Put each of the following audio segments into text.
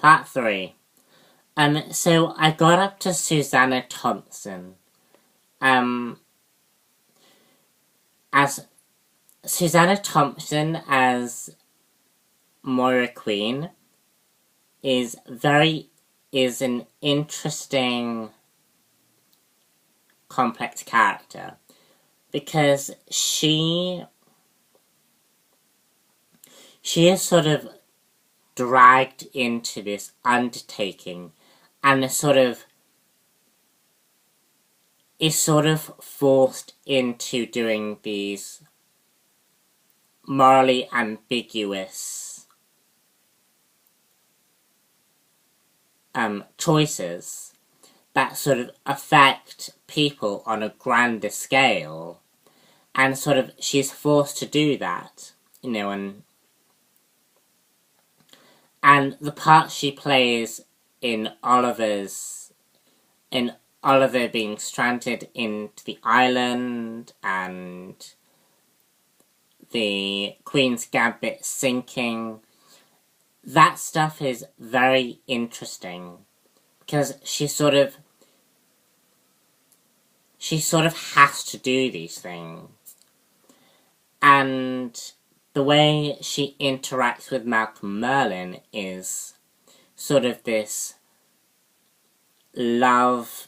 Part 3. So I got up to Susanna Thompson. As Susanna Thompson as Moira Queen is an interesting, complex character because she is sort of dragged into this undertaking and is sort of forced into doing these morally ambiguous choices that sort of affect people on a grander scale, and sort of she's forced to do that, and the part she plays in Oliver being stranded into the island and the Queen's Gambit sinking, that stuff is very interesting because she sort of has to do these things. And the way she interacts with Malcolm Merlyn is sort of this love-esque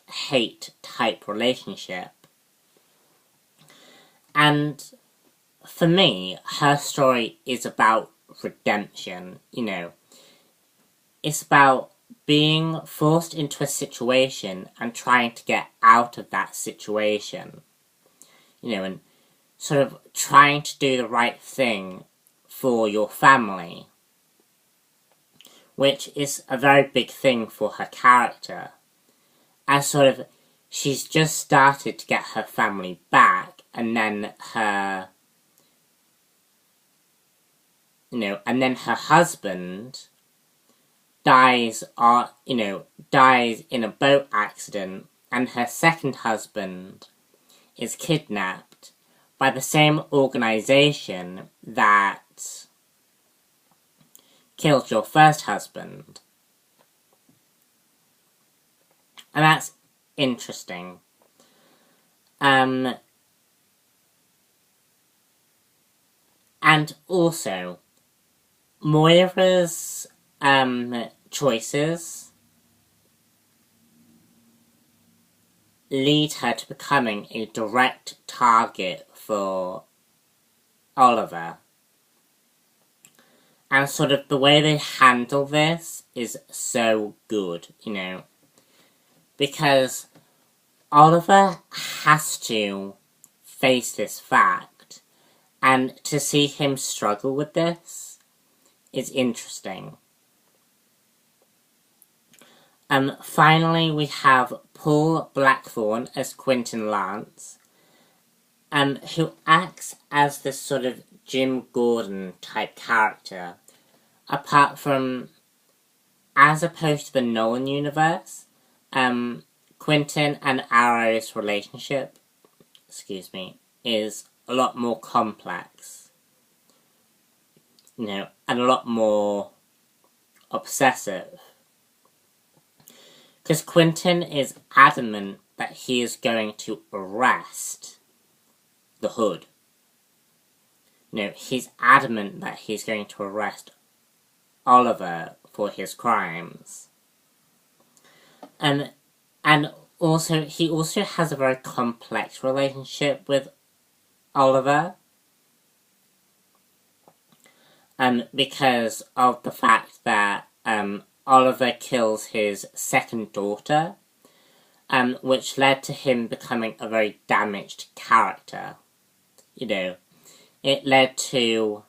hate type relationship. And for me, her story is about redemption, It's about being forced into a situation and trying to get out of that situation, and sort of trying to do the right thing for your family, which is a very big thing for her character, as sort of she's just started to get her family back, and then her husband dies in a boat accident, and her second husband is kidnapped by the same organization that killed your first husband. And that's interesting. And also, Moira's choices lead her to becoming a direct target for Oliver. And sort of the way they handle this is so good, because Oliver has to face this fact, and to see him struggle with this is interesting. Finally, we have Paul Blackthorne as Quentin Lance, who acts as this sort of Jim Gordon type character, as opposed to the Nolan universe. Quentin and Arrow's relationship, is a lot more complex, and a lot more obsessive. Because Quentin is adamant that he is going to arrest the Hood. He's adamant that he's going to arrest Oliver for his crimes. And also, he also has a very complex relationship with Oliver. Because of the fact that Oliver kills his second daughter, which led to him becoming a very damaged character. It led to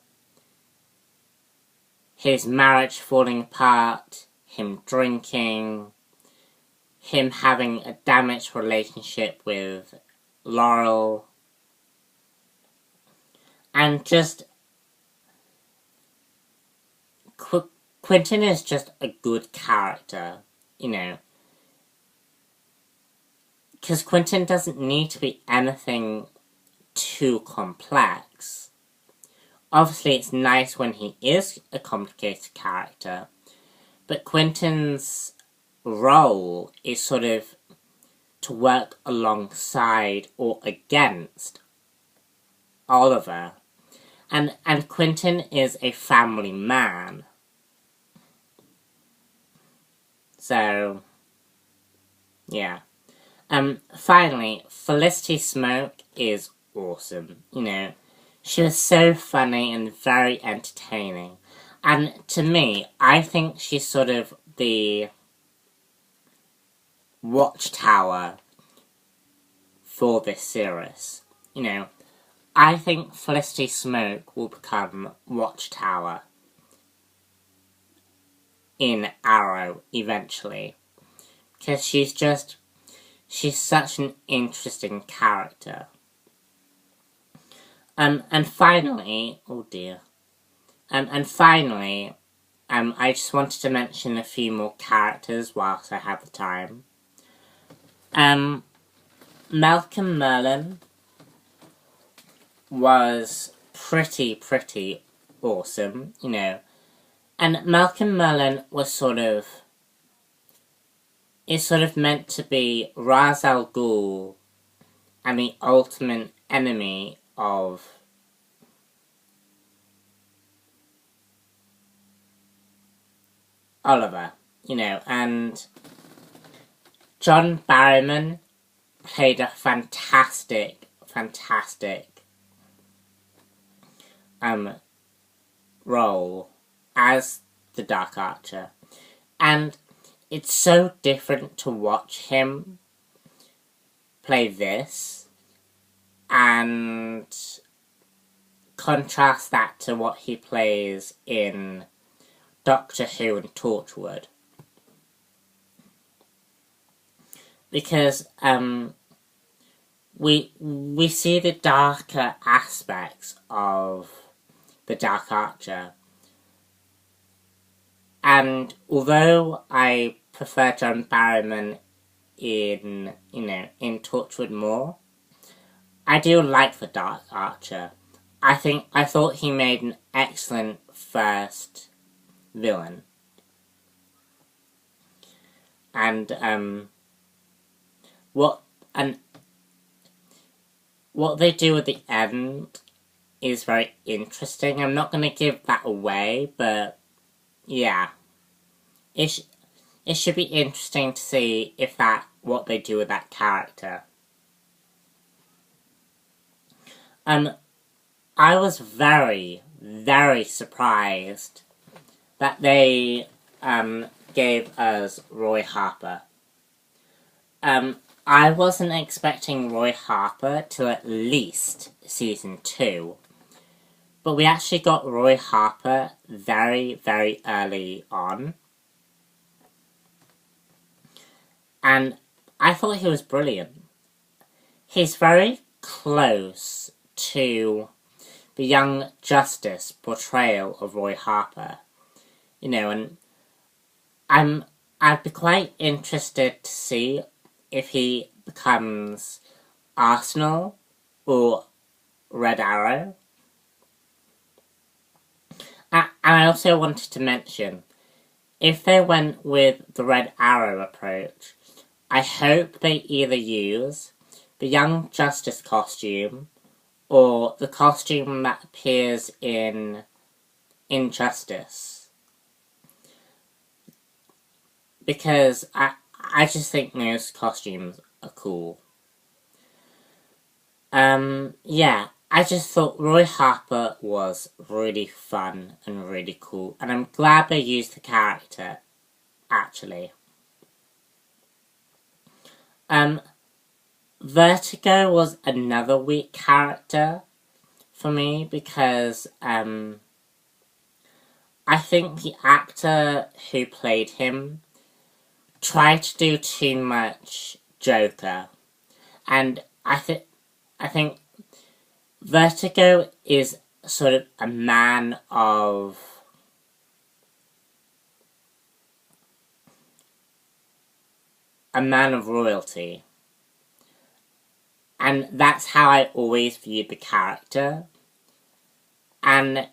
his marriage falling apart, him drinking, him having a damaged relationship with Laurel, and just Quentin is just a good character, because Quentin doesn't need to be anything too complex. obviously it's nice when he is a complicated character, but Quentin's role is sort of to work alongside or against Oliver. And Quentin is a family man. So, yeah. Finally, Felicity Smoke is awesome. You know, she was so funny and very entertaining. And to me, I think she's sort of the watchtower for this series. You know, I think Felicity Smoke will become watchtower in Arrow eventually. Because she's such an interesting character. And finally, oh dear. And finally, I just wanted to mention a few more characters whilst I have the time. Malcolm Merlyn was pretty awesome, you know. And Malcolm Merlyn was sort of meant to be Ra's al Ghul and the ultimate enemy of Oliver, you know, and John Barrowman played a fantastic role as the Dark Archer. And it's so different to watch him play this and contrast that to what he plays in Doctor Who and Torchwood. Because we see the darker aspects of the Dark Archer. And although I prefer John Barrowman in Torchwood more, I do like the Dark Archer. I thought he made an excellent first villain. And what they do at the end is very interesting. I'm not going to give that away, but yeah, it should be interesting to see what they do with that character. I was very surprised that they gave us Roy Harper. I wasn't expecting Roy Harper till at least season 2. But we actually got Roy Harper very early on. And I thought he was brilliant. He's very close to the Young Justice portrayal of Roy Harper. You know, and I'd be quite interested to see if he becomes Arsenal or Red Arrow. And I also wanted to mention, if they went with the Red Arrow approach, I hope they either use the Young Justice costume or the costume that appears in Injustice. Because I just think those costumes are cool. Yeah, I just thought Roy Harper was really fun and really cool, and I'm glad they used the character, actually. Vertigo was another weak character for me because, I think the actor who played him tried to do too much Joker, and I think Vertigo is sort of a man of royalty, and that's how I always viewed the character. And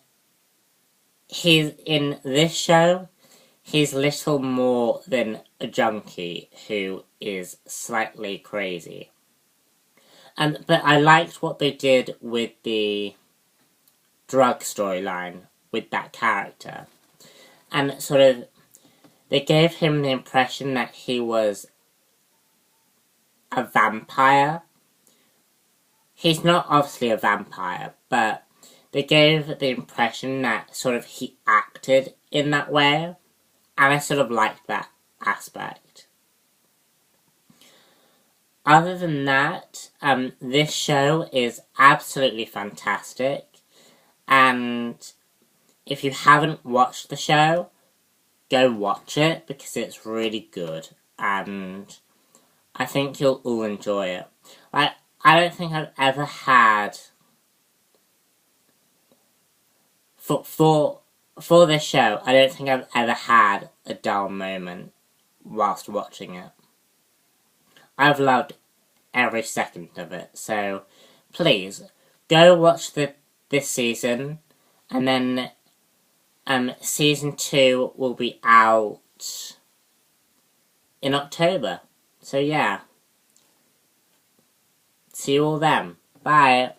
he's in this show, he's little more than a junkie who is slightly crazy. But I liked what they did with the drug storyline with that character. And sort of, they gave him the impression that he was a vampire. He's not obviously a vampire, but they gave the impression that sort of he acted in that way. And I sort of liked that aspect. Other than that, this show is absolutely fantastic. And if you haven't watched the show, go watch it because it's really good. And I think you'll all enjoy it. I don't think I've ever had... For this show, I don't think I've ever had a dull moment whilst watching it. I've loved every second of it, so please go watch this season, and then season 2 will be out in October. So yeah, see you all then. Bye.